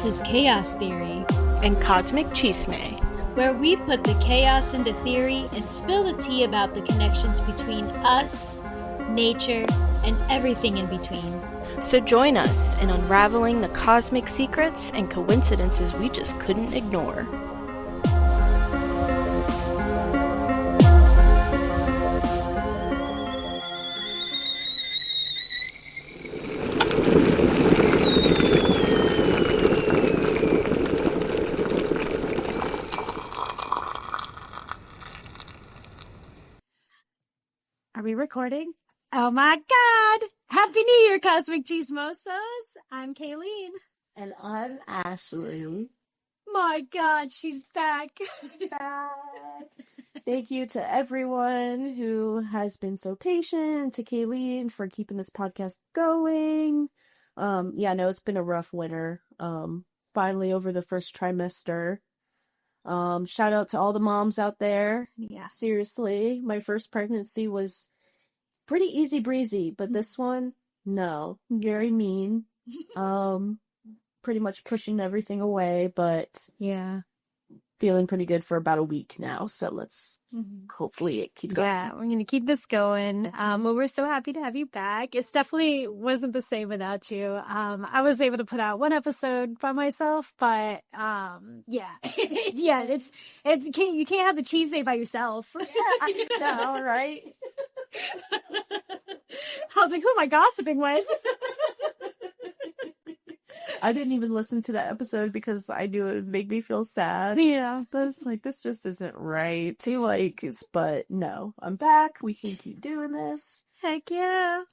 This is Chaos Theory and Cosmic Chisme, where we put the chaos into theory and spill the tea about the connections between us, nature, and everything in between. So join us in unraveling the cosmic secrets and coincidences we just couldn't ignore. Are we recording? Oh my God! Happy New Year, Cosmic Chismosas! I'm Kaylene. And I'm Ashley. My God, she's back. Thank you to everyone who has been so patient, to Kaylene for keeping this podcast going. It's been a rough winter. Finally over the first trimester. Shout out to all the moms out there. Yeah. Seriously, my first pregnancy was pretty easy breezy, but this one, no, very mean. Pretty much pushing everything away, but yeah, feeling pretty good for about a week now. So let's hopefully it keeps going. Yeah, we're gonna keep this going. Well, we're so happy to have you back. It's definitely wasn't the same without you. I was able to put out one episode by myself, but yeah, you can't have the cheese day by yourself. Yeah, I know, right? I was like, who am I gossiping with? I didn't even listen to that episode because I knew it would make me feel sad. Yeah. That's like, this just isn't right. But no, I'm back. We can keep doing this. Heck yeah.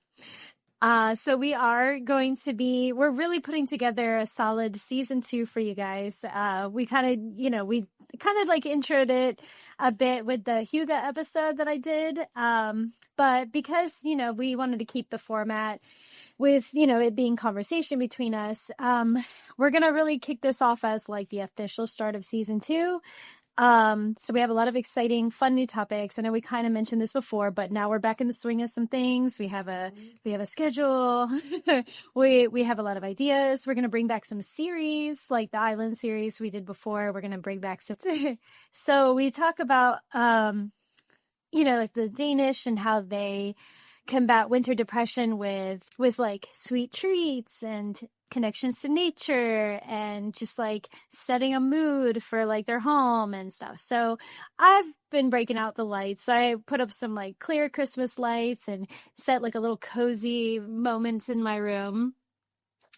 So we're really putting together a solid season 2 for you guys. We kind of like introed it a bit with the Hugo episode that I did. But because, we wanted to keep the format with, it being conversation between us, we're going to really kick this off as like the official start of season 2. So we have a lot of exciting, fun new topics. I know we kind of mentioned this before, but now we're back in the swing of some things. We have a schedule. we have a lot of ideas. We're going to bring back some series like the Island series we did before. We're going to bring back some. So we talk about, like the Danish and how they combat winter depression with like sweet treats and connections to nature and just like setting a mood for like their home and stuff. So I've been breaking out the lights. So I put up some like clear Christmas lights and set like a little cozy moments in my room.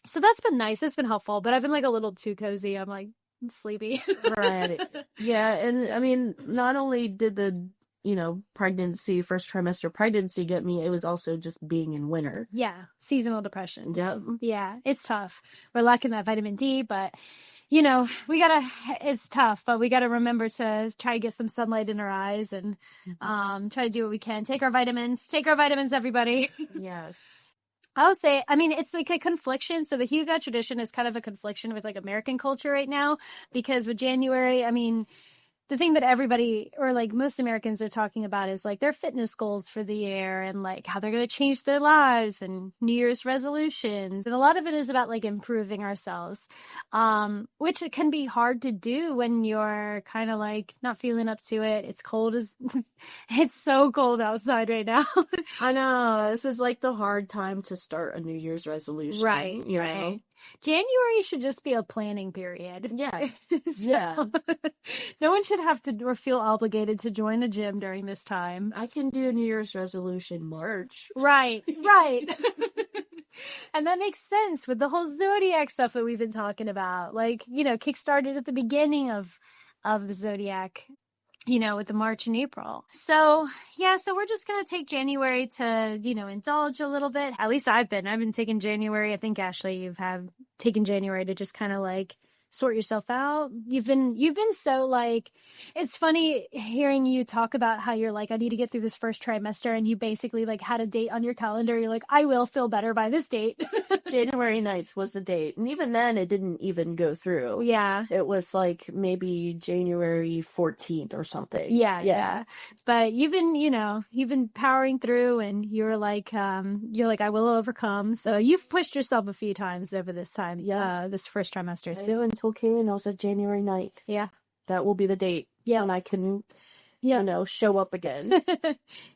So that's been nice. It's been helpful, but I've been like a little too cozy. I'm like sleepy. Right. Yeah. And I mean, not only did the first trimester pregnancy get me, it was also just being in winter. Yeah. Seasonal depression. Yep. Yeah. It's tough. We're lacking that vitamin D, but it's tough, but we got to remember to try to get some sunlight in our eyes and, try to do what we can. Take our vitamins, everybody. Yes. I would say, it's like a confliction. So the Hugo tradition is kind of a confliction with like American culture right now, because with January, the thing that everybody or like most Americans are talking about is like their fitness goals for the year and like how they're going to change their lives and New Year's resolutions. And a lot of it is about like improving ourselves, which it can be hard to do when you're kind of like not feeling up to it. It's it's so cold outside right now. I know. This is like the hard time to start a New Year's resolution. Right. Right. January should just be a planning period. Yeah. Yeah. No one should have to or feel obligated to join a gym during this time. I can do a New Year's resolution March. Right. And that makes sense with the whole zodiac stuff that we've been talking about. Like, kickstarted at the beginning of the zodiac. with the March and April. So yeah, so we're just going to take January to, indulge a little bit. At least I've been taking January. I think Ashley, you've taken January to just kind of like sort yourself out. You've been so like, it's funny hearing you talk about how you're like, I need to get through this first trimester, and you basically like had a date on your calendar. You're like, I will feel better by this date. January 9th was the date. And even then it didn't even go through. Yeah. It was like maybe January 14th or something. Yeah. But you've been powering through, and you're like, I will overcome. So you've pushed yourself a few times over this time. Yeah. This first trimester. So until Kaylene, I was at January 9th. Yeah. That will be the date. Yeah. And I can, show up again.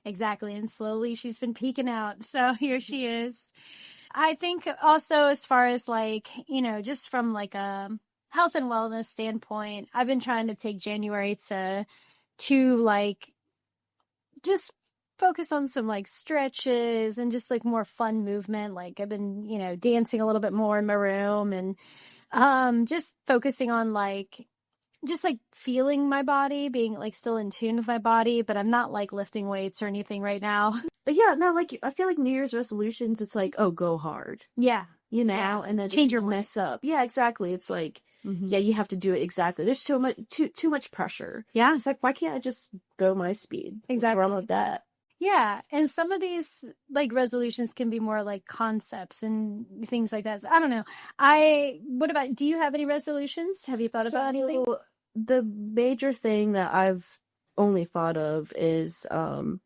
Exactly. And slowly she's been peeking out. So here she is. I think also as far as like, just from like a health and wellness standpoint, I've been trying to take January to like just focus on some like stretches and just like more fun movement. Like I've been, dancing a little bit more in my room, and just focusing on like just like feeling my body, being like still in tune with my body, but I'm not like lifting weights or anything right now. But yeah, no, like I feel like New Year's resolutions, it's like, oh, go hard. Yeah. And then change your mess up. Yeah, exactly. It's like, yeah, you have to do it exactly. There's too much pressure. Yeah. It's like, why can't I just go my speed? Exactly. What's wrong with that? Yeah. And some of these like resolutions can be more like concepts and things like that. I don't know. Do you have any resolutions? Have you thought about anything? The major thing that I've only thought of is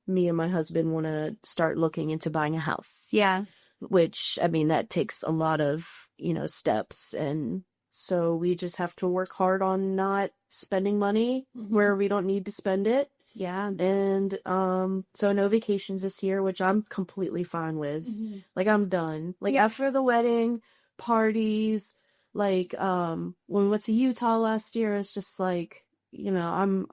me and my husband want to start looking into buying a house. Yeah. Which, I mean, that takes a lot of, steps. And so we just have to work hard on not spending money where we don't need to spend it. Yeah. And so no vacations this year, which I'm completely fine with. Like, I'm done. Like, after the wedding, parties, like when we went to Utah last year, it's just like, I'm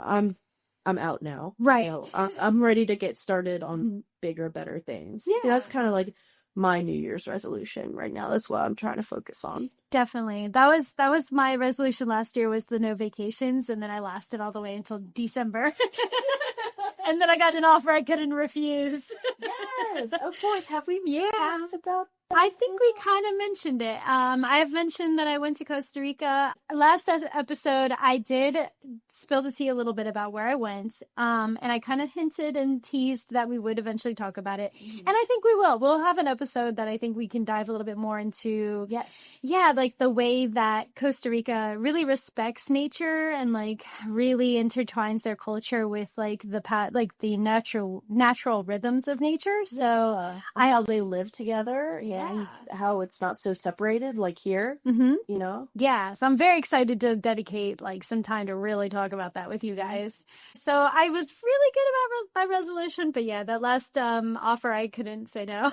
out now. Right. So I'm ready to get started on bigger, better things. Yeah. See, that's kind of like my New Year's resolution right now. That's what I'm trying to focus on. Definitely. That was my resolution last year, was the no vacations, and then I lasted all the way until December. And then I got an offer I couldn't refuse. Yes, of course. Have we talked about that? I think we kind of mentioned it. I've mentioned that I went to Costa Rica. Last episode, I did spill the tea a little bit about where I went. And I kind of hinted and teased that we would eventually talk about it. And I think we will. We'll have an episode that I think we can dive a little bit more into. Yeah, like the way that Costa Rica really respects nature and like really intertwines their culture with like the natural rhythms of nature. So how they live together. Yeah. And how it's not so separated like here, Yeah, so I'm very excited to dedicate like some time to really talk about that with you guys. So I was really good about my resolution, but yeah, that last offer I couldn't say no.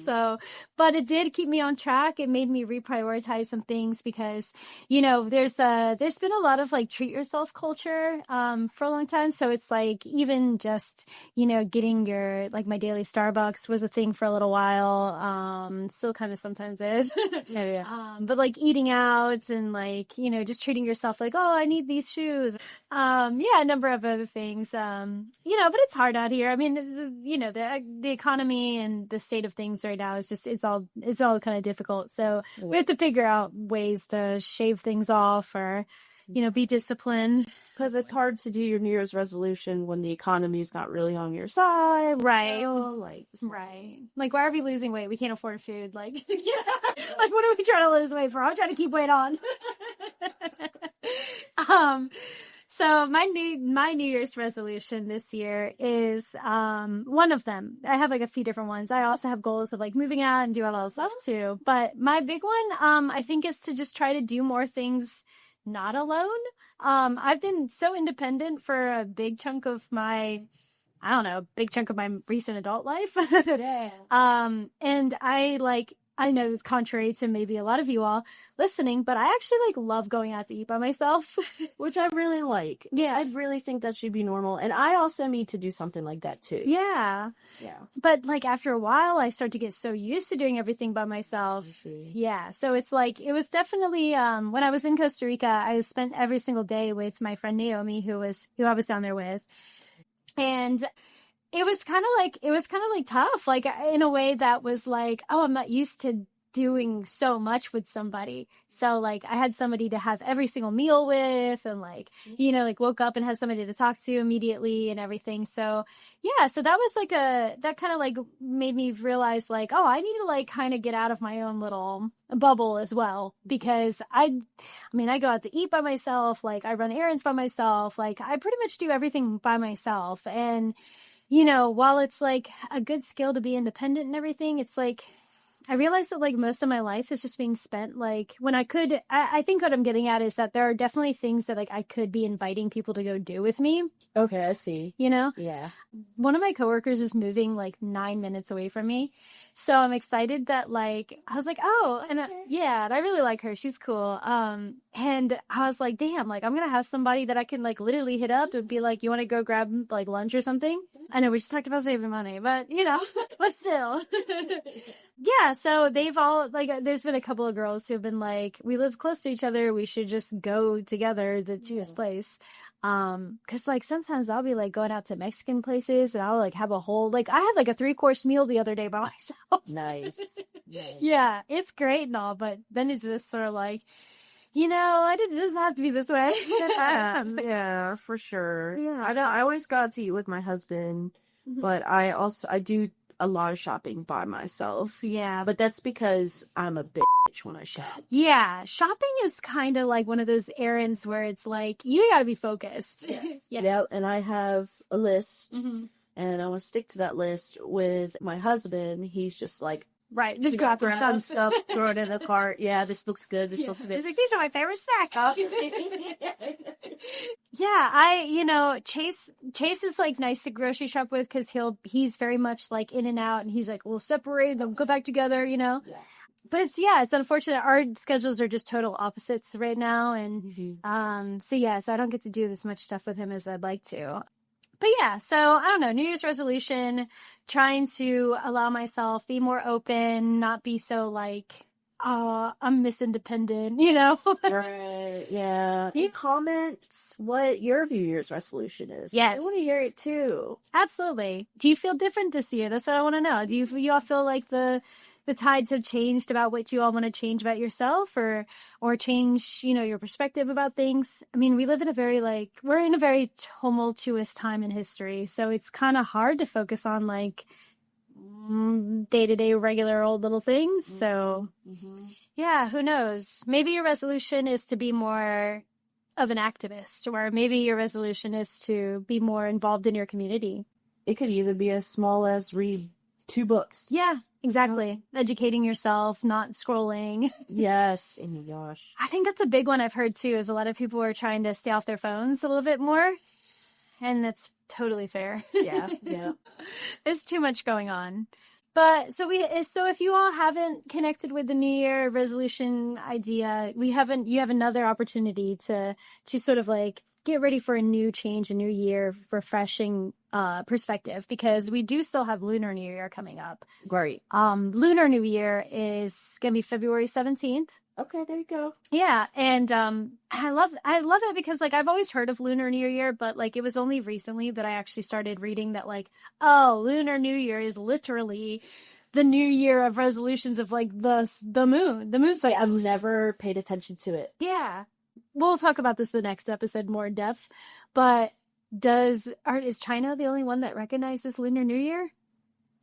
So, but it did keep me on track. It made me reprioritize some things because, there's been a lot of like treat yourself culture for a long time. So it's like even just, getting your, like my daily Starbucks was a thing for a little while. Still kind of sometimes is. But like eating out and like, just treating yourself like, oh, I need these shoes. A number of other things. But it's hard out here. I mean, the economy and the state of things right now is just, it's all kind of difficult. So we have to figure out ways to shave things off or, be disciplined. Because it's hard to do your New Year's resolution when the economy's not really on your side. Right. Right. Like, why are we losing weight? We can't afford food. Like, like, what are we trying to lose weight for? I'm trying to keep weight on. So my New Year's resolution this year is one of them. I have like a few different ones. I also have goals of like moving out and do all that stuff too. But my big one, I think, is to just try to do more things not alone. I've been so independent for a big chunk of my recent adult life. And I I know it's contrary to maybe a lot of you all listening, but I actually like love going out to eat by myself. Which I really like. Yeah. I really think that should be normal. And I also need to do something like that too. Yeah. Yeah. But like after a while, I start to get so used to doing everything by myself. Yeah. So it's like, it was definitely, when I was in Costa Rica, I spent every single day with my friend Naomi, who I was down there with. And it was kind of like tough, like in a way that was like, oh, I'm not used to doing so much with somebody. So like I had somebody to have every single meal with, and like, you know, like woke up and had somebody to talk to immediately and everything. So yeah, so that was like that kind of like made me realize like, oh, I need to like kind of get out of my own little bubble as well, because I mean, I go out to eat by myself, like I run errands by myself, like I pretty much do everything by myself. And you know, while it's like a good skill to be independent and everything, it's like, I realized that like most of my life is just being spent like when I think what I'm getting at is that there are definitely things that like I could be inviting people to go do with me. Okay, I see. You know? Yeah. One of my coworkers is moving like 9 minutes away from me. So I'm excited that like, I was like, oh, and yeah, and I really like her. She's cool. And I was like, damn, like I'm going to have somebody that I can like literally hit up and be like, you want to go grab like lunch or something? I know we just talked about saving money, but you know, but still. Yeah. So they've all like, there's been a couple of girls who have been like, we live close to each other. We should just go together to this place. Cause like sometimes I'll be like going out to Mexican places and I'll like have a whole, like I had like a 3-course meal the other day by myself. Nice. Yeah, it's great and all, but then it's just sort of like, you know, it doesn't have to be this way. Yeah, for sure. Yeah. I know I always got to eat with my husband, but I do a lot of shopping by myself. Yeah. But that's because I'm a bitch when I shop. Yeah, shopping is kind of like one of those errands where it's like, you gotta be focused. Yes. Yeah. Yeah, and I have a list, Mm-hmm. and I want to stick to that list. With my husband, he's just like, Right, just grab some some stuff, throw it in the cart. Yeah, this looks good. This looks He's good. like, these are my favorite snacks. Yeah, Chase is like nice to grocery shop with because he's very much like in and out, and he's like, we'll separate, then we'll go back together, you know? Yeah. But it's unfortunate. Our schedules are just total opposites right now. And, so I don't get to do as much stuff with him as I'd like to. But yeah, so I don't know, New Year's resolution, trying to allow myself, be more open, not be so like, I'm Miss Independent, you know? Right, yeah. Comments what your New Year's resolution is. Yes. I want to hear it too. Absolutely. Do you feel different this year? That's what I want to know. Do you all feel like the tides have changed about what you all want to change about yourself or change, you know, your perspective about things? I mean, we live in we're in a very tumultuous time in history. So it's kind of hard to focus on like day-to-day regular old little things. So yeah, who knows? Maybe your resolution is to be more of an activist, or maybe your resolution is to be more involved in your community. It could even be as small as read 2 books. Yeah, exactly. Educating yourself, not scrolling. Yes. Oh my gosh. I think that's a big one I've heard too, is a lot of people are trying to stay off their phones a little bit more. And that's totally fair. Yeah. There's too much going on. But so if you all haven't connected with the New Year resolution idea, you have another opportunity to sort of like get ready for a new change, a new year, refreshing perspective, because we do still have Lunar New Year coming up. Great. Lunar New Year is going to be February 17th. Okay, there you go. Yeah, and I love it because like I've always heard of Lunar New Year, but like it was only recently that I actually started reading that like, oh, Lunar New Year is literally the new year of resolutions of like the moon. The moon's Like, I've never paid attention to it. Yeah. We'll talk about this the next episode more in depth. But is China the only one that recognizes Lunar New Year?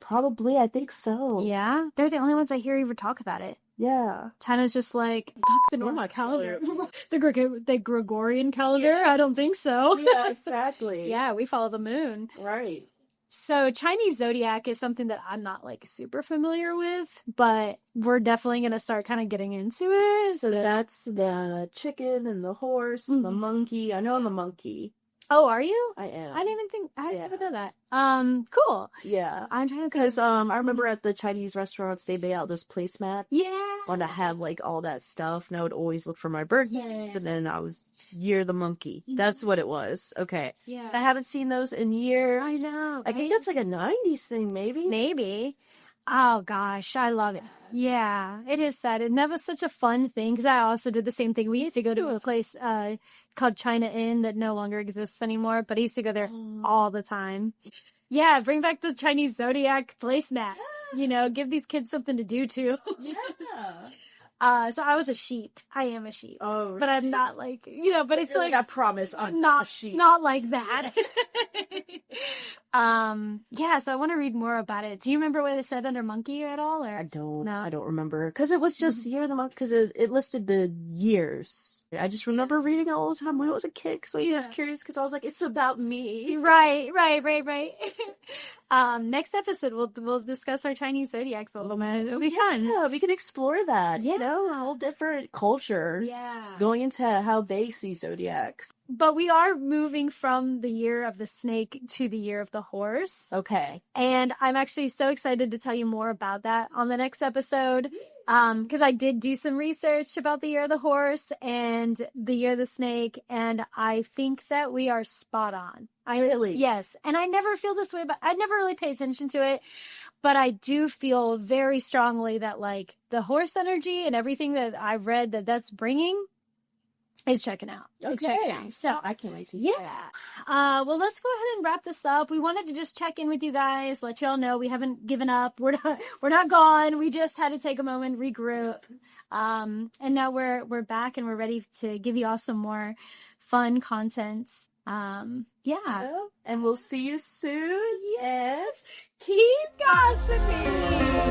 Probably, I think so. Yeah. They're the only ones I hear ever talk about it. Yeah. China's just like, the normal calendar. The Gregorian calendar? Yeah. I don't think so. Yeah, exactly. Yeah, we follow the moon. Right. So Chinese zodiac is something that I'm not like super familiar with, but we're definitely going to start kind of getting into it. So that's the chicken and the horse and the monkey. I know I'm a monkey. Oh, are you? I am. I didn't even think, I Yeah. didn't know that. Cool. Yeah. I'm trying to think. Because I remember at the Chinese restaurants, they lay out those placemats. Yeah. Want to have like all that stuff, and I would always look for my birthday, and then I was Year the Monkey. That's what it was. Okay. Yeah. I haven't seen those in years. I know. I think that's like a 90s thing, maybe. Maybe. Oh gosh, I love it. Yeah, it is sad. And that was such a fun thing because I also did the same thing. We used to go to a place called China Inn that no longer exists anymore, but I used to go there all the time. Yeah, bring back the Chinese zodiac placemats. You know, give these kids something to do too. Yeah. So I was a sheep. I am a sheep. Oh, But I'm not like, you know, but it's like like I promise I'm not a sheep. not like that. Yeah, so I want to read more about it. Do you remember what it said under monkey at all, or I don't. No. I don't remember because it was just Year of the Monk because it listed the years. I just remember reading it all the time when I was a kid because I was curious because I was like, it's about me. Right. Next episode we'll discuss our Chinese zodiacs a little bit. It'll be fun. Yeah, we can explore that. Yeah. You know, a whole different culture. Yeah. Going into how they see zodiacs. But we are moving from the year of the snake to the year of the horse. Okay. And I'm actually so excited to tell you more about that on the next episode. Because I did do some research about the year of the horse and the year of the snake, and I think that we are spot on. Really? Yes. And I never feel this way, but I never really pay attention to it. But I do feel very strongly that like the horse energy and everything that I've read that's bringing is checking out. It's checking out. So I can't wait to yeah. Well, let's go ahead and wrap this up. We wanted to just check in with you guys, let y'all know we haven't given up. We're not gone. We just had to take a moment, regroup. And now we're back and we're ready to give you all some more fun content. Yeah. And we'll see you soon. Yes. Keep gossiping.